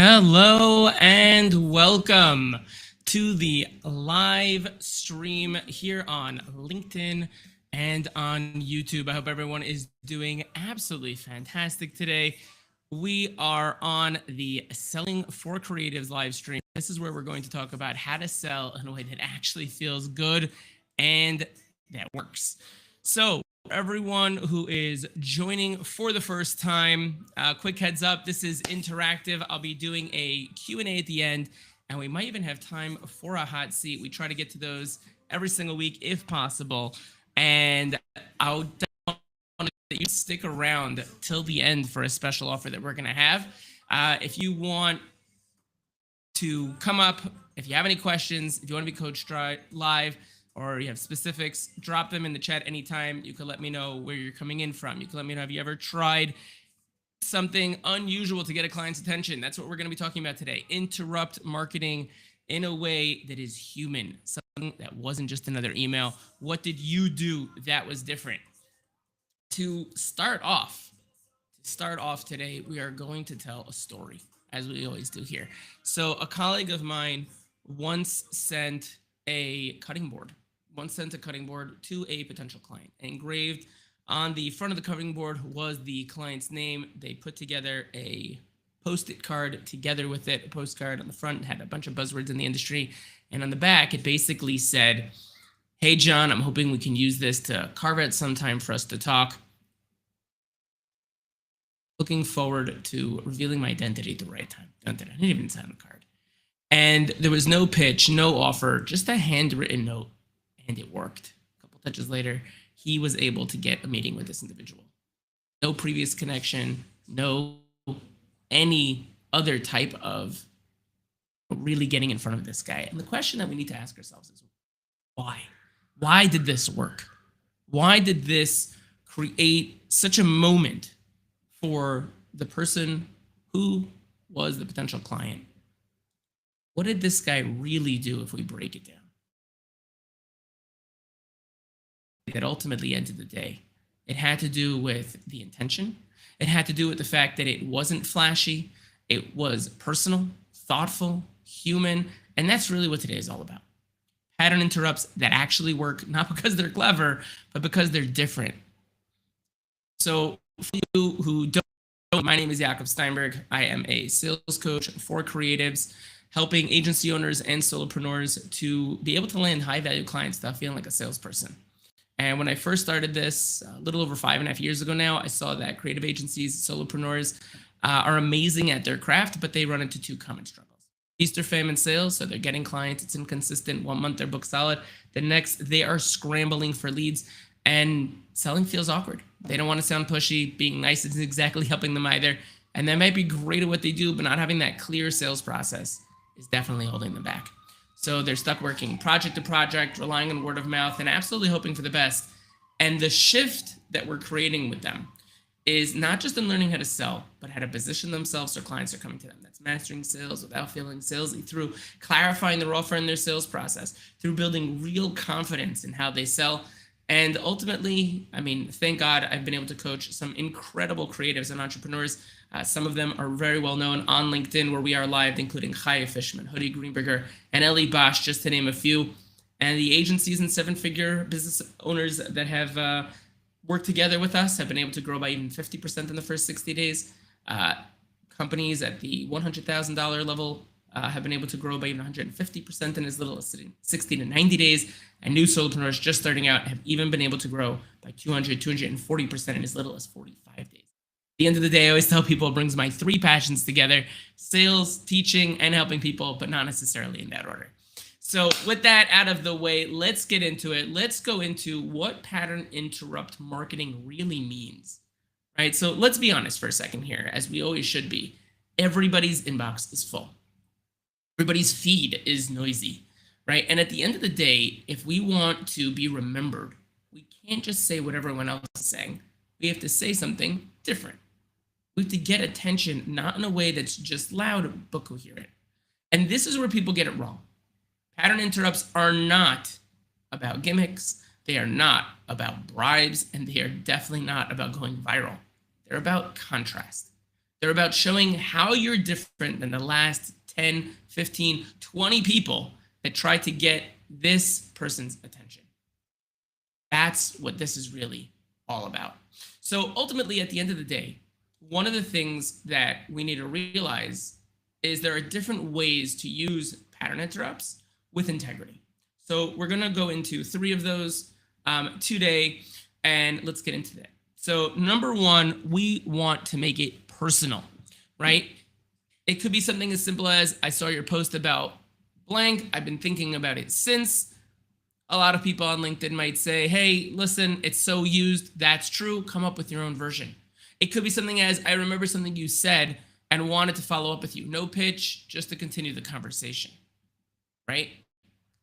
Hello and welcome to the live stream here on LinkedIn and on YouTube. I hope everyone is doing absolutely fantastic today. We are on the Selling for Creatives live stream. This is where we're going to talk about how to sell in a way that actually feels good and that works. So, everyone who is joining for the first time, quick heads up, this is interactive. I'll be doing a Q&A at the end, and we might even have time for a hot seat. We try to get to those every single week if possible, and I'll want that you stick around till the end for a special offer that we're going to have. If you want to come up, if you have any questions, if you want to be coached live, or you have specifics, drop them in the chat anytime. You can let me know where you're coming in from. You can let me know, have you ever tried something unusual to get a client's attention? That's what we're going to be talking about today. Interrupt marketing in a way that is human, something that wasn't just another email. What did you do that was different? To start off today, we are going to tell a story, as we always do here. So a colleague of mine once sent a cutting board to a potential client. Engraved on the front of the cutting board was the client's name. They put together a Post-it card together with it. A postcard on the front had a bunch of buzzwords in the industry, and on the back it basically said, "Hey John, I'm hoping we can use this to carve out some time for us to talk. Looking forward to revealing my identity at the right time." I didn't even sign the card. And there was no pitch, no offer, just a handwritten note. And it worked. A couple touches later, he was able to get a meeting with this individual. No previous connection, no any other type of really getting in front of this guy. And the question that we need to ask ourselves is, why? Why did this work? Why did this create such a moment for the person who was the potential client? What did this guy really do if we break it down? That ultimately ended the day. It had to do with the intention. It had to do with the fact that it wasn't flashy. It was personal, thoughtful, human, and that's really what today is all about. Pattern interrupts that actually work, not because they're clever, but because they're different. So for you who don't know, my name is Jakob Steinberg. I am a sales coach for creatives, helping agency owners and solopreneurs to be able to land high-value clients without feeling like a salesperson. And when I first started this, a little over 5.5 years ago now, I saw that creative agencies, solopreneurs, are amazing at their craft, but they run into two common struggles. Feast or famine sales, so they're getting clients, it's inconsistent. 1 month they're booked solid. The next, they are scrambling for leads, and selling feels awkward. They don't want to sound pushy. Being nice isn't exactly helping them either. And they might be great at what they do, but not having that clear sales process is definitely holding them back. So they're stuck working project to project, relying on word of mouth, and absolutely hoping for the best. And the shift that we're creating with them is not just in learning how to sell, but how to position themselves so clients are coming to them. That's mastering sales without feeling salesy, through clarifying their offer and their sales process, through building real confidence in how they sell. And ultimately, I mean, thank God I've been able to coach some incredible creatives and entrepreneurs. Some of them are very well known on LinkedIn, where we are live, including Chaya Fishman, Hoodie Greenberger, and Ellie Bosch, just to name a few. And the agencies and seven-figure business owners that have worked together with us have been able to grow by even 50% in the first 60 days. Companies at the $100,000 level have been able to grow by even 150% in as little as 60 to 90 days. And new solopreneurs just starting out have even been able to grow by 240% in as little as 45 days. At the end of the day, I always tell people it brings my three passions together: sales, teaching, and helping people, but not necessarily in that order. So with that out of the way, let's get into it. Let's go into what pattern interrupt marketing really means, right? So let's be honest for a second here, as we always should be. Everybody's inbox is full. Everybody's feed is noisy, right? And at the end of the day, if we want to be remembered, we can't just say what everyone else is saying. We have to say something different. We have to get attention, not in a way that's just loud, but coherent. And this is where people get it wrong. Pattern interrupts are not about gimmicks. They are not about bribes, and they are definitely not about going viral. They're about contrast. They're about showing how you're different than the last 10, 15, 20 people that try to get this person's attention. That's what this is really all about. So ultimately, at the end of the day, one of the things that we need to realize is there are different ways to use pattern interrupts with integrity. So we're going to go into 3 of those today, and let's get into that. So number 1, we want to make it personal, right? It could be something as simple as, I saw your post about blank. I've been thinking about it since. A lot of people on LinkedIn might say, hey, listen, it's so used. That's true. Come up with your own version. It could be something as, I remember something you said and wanted to follow up with you. No pitch, just to continue the conversation, right?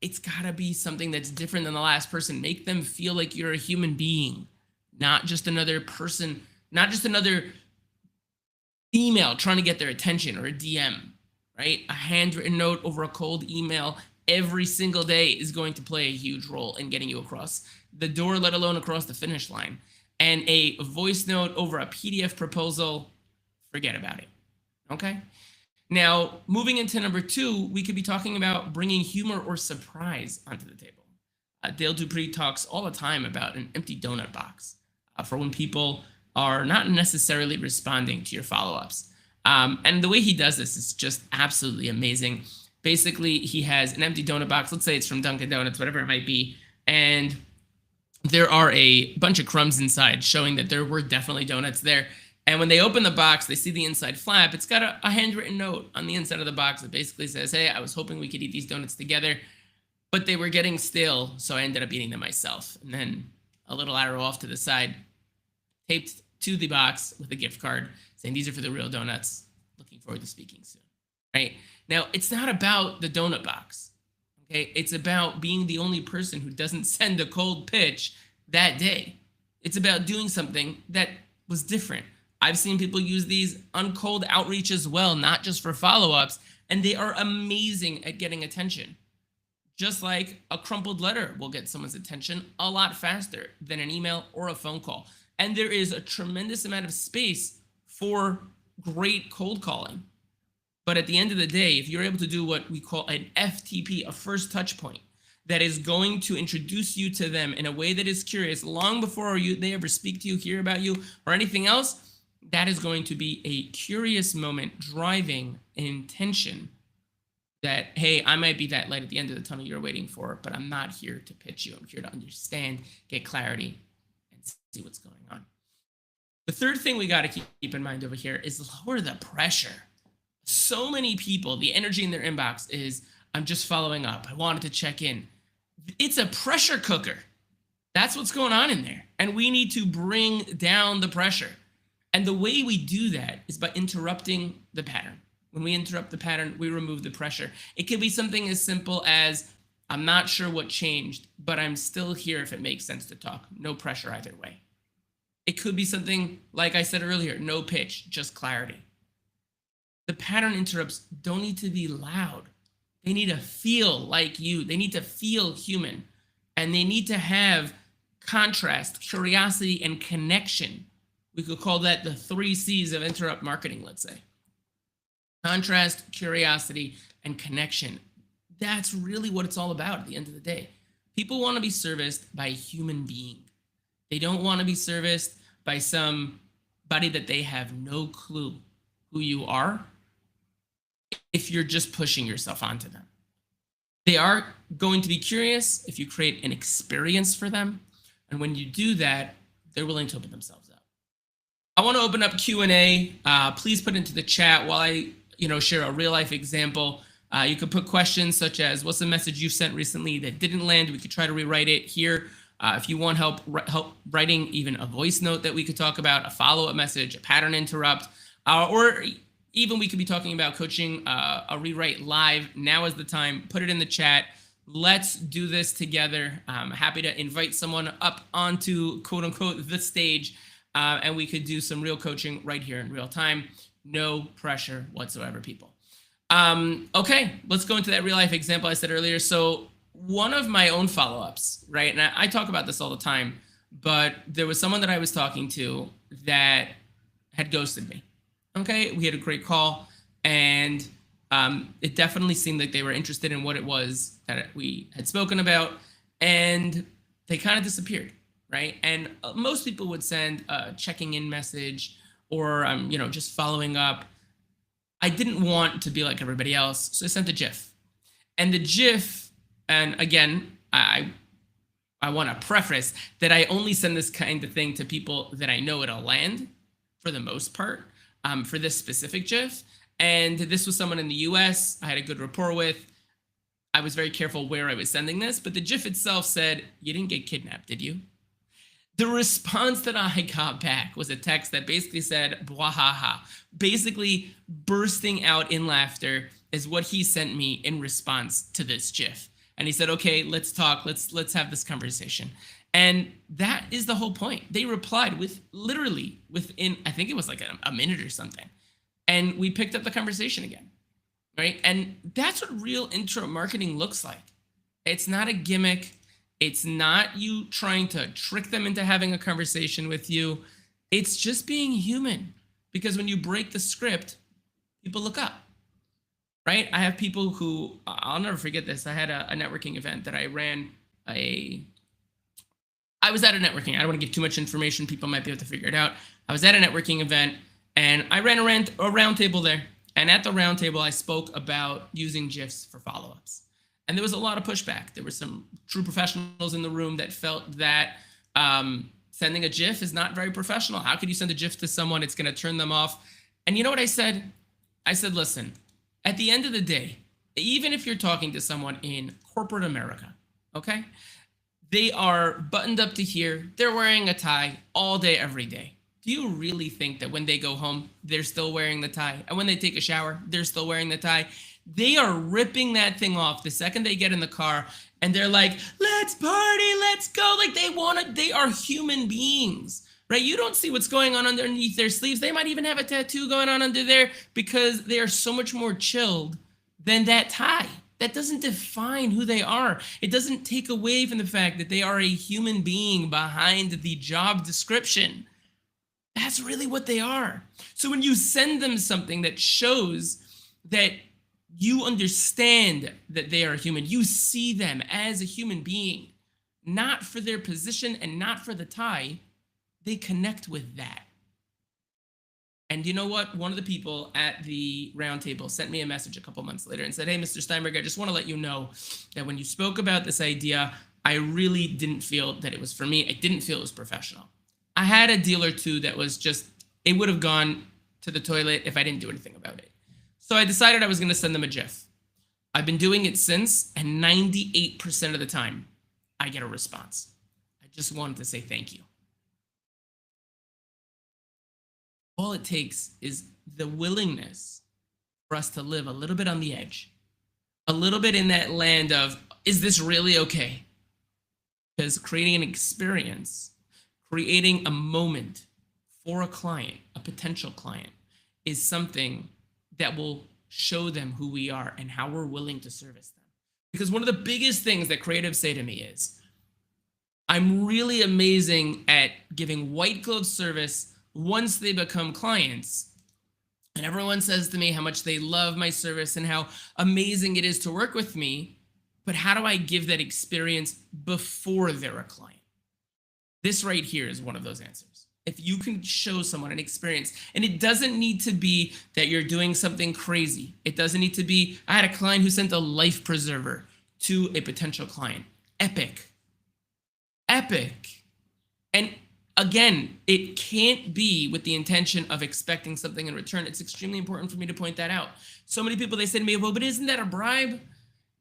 It's got to be something that's different than the last person. Make them feel like you're a human being, not just another person, not just another email trying to get their attention or a DM, right? A handwritten note over a cold email every single day is going to play a huge role in getting you across the door, let alone across the finish line. And a voice note over a PDF proposal, forget about it, okay? Now, moving into number 2, we could be talking about bringing humor or surprise onto the table. Dale Dupree talks all the time about an empty donut box for when people are not necessarily responding to your follow-ups. And the way he does this is just absolutely amazing. Basically, he has an empty donut box. Let's say it's from Dunkin' Donuts, whatever it might be. And there are a bunch of crumbs inside showing that there were definitely donuts there. And when they open the box, they see the inside flap. It's got a handwritten note on the inside of the box that basically says, hey, I was hoping we could eat these donuts together, but they were getting stale, so I ended up eating them myself. And then a little arrow off to the side, taped to the box with a gift card saying, these are for the real donuts. Looking forward to speaking soon, right? Now, it's not about the donut box, okay? It's about being the only person who doesn't send a cold pitch that day. It's about doing something that was different. I've seen people use these on cold outreach as well, not just for follow-ups, and they are amazing at getting attention. Just like a crumpled letter will get someone's attention a lot faster than an email or a phone call. And there is a tremendous amount of space for great cold calling. But at the end of the day, if you're able to do what we call an FTP, a first touch point, that is going to introduce you to them in a way that is curious long before they ever speak to you, hear about you, or anything else, that is going to be a curious moment driving an intention that, hey, I might be that light at the end of the tunnel you're waiting for, but I'm not here to pitch you. I'm here to understand, get clarity, and see what's going on. The third thing we got to keep in mind over here is lower the pressure. So many people, the energy in their inbox is, I'm just following up. I wanted to check in. It's a pressure cooker. That's what's going on in there. And we need to bring down the pressure. And the way we do that is by interrupting the pattern. When we interrupt the pattern, we remove the pressure. It could be something as simple as, I'm not sure what changed, but I'm still here if it makes sense to talk. No pressure either way. It could be something, like I said earlier, no pitch, just clarity. The pattern interrupts don't need to be loud. They need to feel like you. They need to feel human. And they need to have contrast, curiosity, and connection. We could call that the 3 C's of interrupt marketing, let's say. Contrast, curiosity, and connection. That's really what it's all about at the end of the day. People want to be serviced by a human being. They don't want to be serviced by somebody that they have no clue who you are if you're just pushing yourself onto them. They are going to be curious if you create an experience for them. And when you do that, they're willing to open themselves up. I want to open up Q&A. Please put into the chat while I share a real life example. You could put questions such as, what's the message you sent recently that didn't land? We could try to rewrite it here. If you want help writing even a voice note that we could talk about, a follow-up message, a pattern interrupt, or even we could be talking about coaching a rewrite live. Now is the time. Put it in the chat. Let's do this together. I'm happy to invite someone up onto quote unquote the stage, and we could do some real coaching right here in real time. No pressure whatsoever, people. Okay, let's go into that real life example I said earlier. So one of my own follow-ups, right? And I talk about this all the time, but there was someone that I was talking to that had ghosted me. Okay, we had a great call, and it definitely seemed like they were interested in what it was that we had spoken about, and they kind of disappeared, right? And most people would send a checking in message or just following up. I didn't want to be like everybody else, so I sent a GIF. And the GIF, and again, I want to preface that I only send this kind of thing to people that I know it'll land for the most part, for this specific GIF. And this was someone in the US I had a good rapport with. I was very careful where I was sending this, but the GIF itself said, "You didn't get kidnapped, did you?" The response that I got back was a text that basically said, "Bwahaha," basically bursting out in laughter is what he sent me in response to this GIF. And he said, "Okay, let's talk. Let's have this conversation." And that is the whole point. They replied with literally within, I think it was like a minute or something. And we picked up the conversation again, right? And that's what real intro marketing looks like. It's not a gimmick. It's not you trying to trick them into having a conversation with you. It's just being human. Because when you break the script, people look up, right? I have people who, I'll never forget this. I had a networking event that I ran. I was at a networking. I don't want to give too much information. People might be able to figure it out. I was at a networking event, and I ran a round table there. And at the round table, I spoke about using GIFs for follow-ups. And there was a lot of pushback. There were some true professionals in the room that felt that sending a GIF is not very professional. How could you send a GIF to someone? It's going to turn them off. And you know what I said? I said, listen, at the end of the day, even if you're talking to someone in corporate America, okay, they are buttoned up to here. They're wearing a tie all day, every day. Do you really think that when they go home, they're still wearing the tie? And when they take a shower, they're still wearing the tie? They are ripping that thing off the second they get in the car, and they're like, "Let's party, let's go." Like they are human beings, right? You don't see what's going on underneath their sleeves. They might even have a tattoo going on under there because they are so much more chilled than that tie. That doesn't define who they are. It doesn't take away from the fact that they are a human being behind the job description. That's really what they are. So when you send them something that shows that you understand that they are human, you see them as a human being, not for their position and not for the tie, they connect with that. And you know what? One of the people at the roundtable sent me a message a couple months later and said, "Hey, Mr. Steinberg, I just want to let you know that when you spoke about this idea, I really didn't feel that it was for me. I didn't feel it was professional. I had a deal or two that was just, it would have gone to the toilet if I didn't do anything about it." So I decided I was going to send them a GIF. I've been doing it since, and 98% of the time, I get a response. I just wanted to say thank you. All it takes is the willingness for us to live a little bit on the edge, a little bit in that land of, is this really okay? Because creating an experience, creating a moment for a client, a potential client, is something that will show them who we are and how we're willing to service them. Because one of the biggest things that creatives say to me is, I'm really amazing at giving white glove service once they become clients. And everyone says to me how much they love my service and how amazing it is to work with me. But how do I give that experience before they're a client? This right here is one of those answers. If you can show someone an experience, and it doesn't need to be that you're doing something crazy. It doesn't need to be, I had a client who sent a life preserver to a potential client. Epic. And again, it can't be with the intention of expecting something in return. It's extremely important for me to point that out. So many people, they say to me, "Well, but isn't that a bribe?"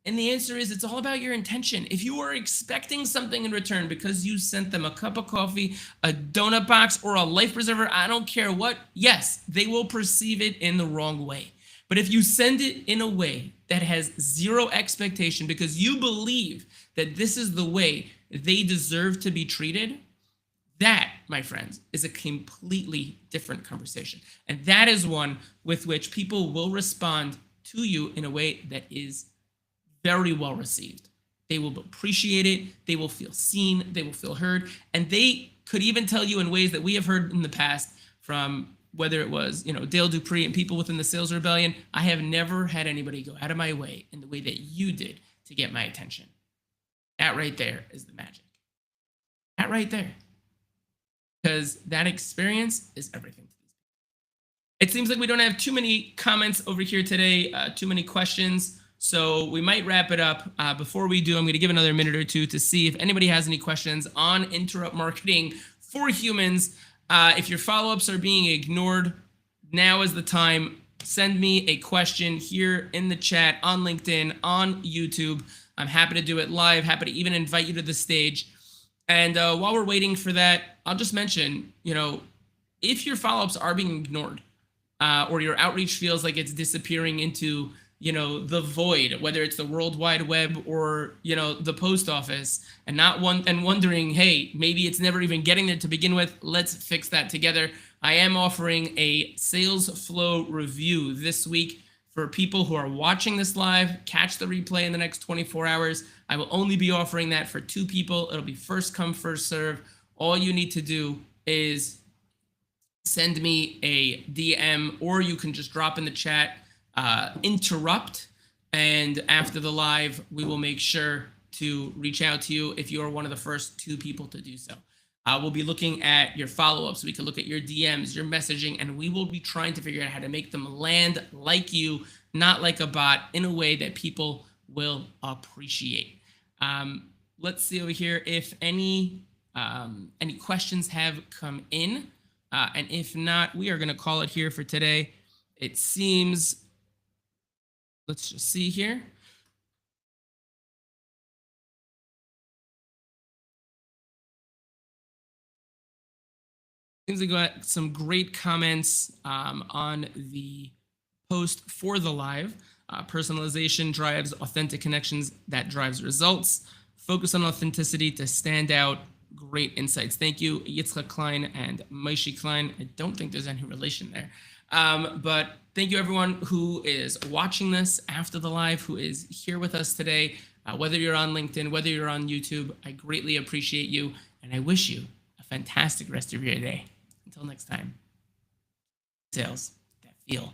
And the answer is, it's all about your intention. If you are expecting something in return because you sent them a cup of coffee, a donut box, or a life preserver, I don't care what, yes, they will perceive it in the wrong way. But if you send it in a way that has zero expectation because you believe that this is the way they deserve to be treated, that, my friends, is a completely different conversation. And that is one with which people will respond to you in a way that is very well received. They will appreciate it. They will feel seen. They will feel heard. And they could even tell you in ways that we have heard in the past from whether it was, Dale Dupree and people within the Sales Rebellion, I have never had anybody go out of my way in the way that you did to get my attention. That right there is the magic. That right there. Because that experience is everything to these people. It seems like we don't have too many comments over here today, too many questions. So we might wrap it up. Before we do, I'm going to give another minute or two to see if anybody has any questions on interrupt marketing for humans. If your follow-ups are being ignored, now is the time. Send me a question here in the chat, on LinkedIn, on YouTube. I'm happy to do it live, happy to even invite you to the stage. And while we're waiting for that, I'll just mention, if your follow-ups are being ignored, or your outreach feels like it's disappearing into, the void, whether it's the World Wide Web or, the post office, and wondering, hey, maybe it's never even getting there to begin with. Let's fix that together. I am offering a sales flow review this week for people who are watching this live. Catch the replay in the next 24 hours. I will only be offering that for 2 people. It'll be first come, first serve. All you need to do is send me a DM, or you can just drop in the chat, interrupt, and after the live, we will make sure to reach out to you if you are one of the first 2 people to do so. We'll be looking at your follow-ups. We can look at your DMs, your messaging, and we will be trying to figure out how to make them land like you, not like a bot, in a way that people will appreciate. Let's see over here if any questions have come in. And if not, we are going to call it here for today. It seems, let's just see here. Seems like we got some great comments on the post for the live. Personalization drives authentic connections, that drives results. Focus on authenticity to stand out. Great insights. Thank you, Yitzchak Klein and Maishi Klein. I don't think there's any relation there. But thank you everyone who is watching this after the live, who is here with us today, whether you're on LinkedIn, whether you're on YouTube. I greatly appreciate you, and I wish you a fantastic rest of your day. Until next time, sales that feel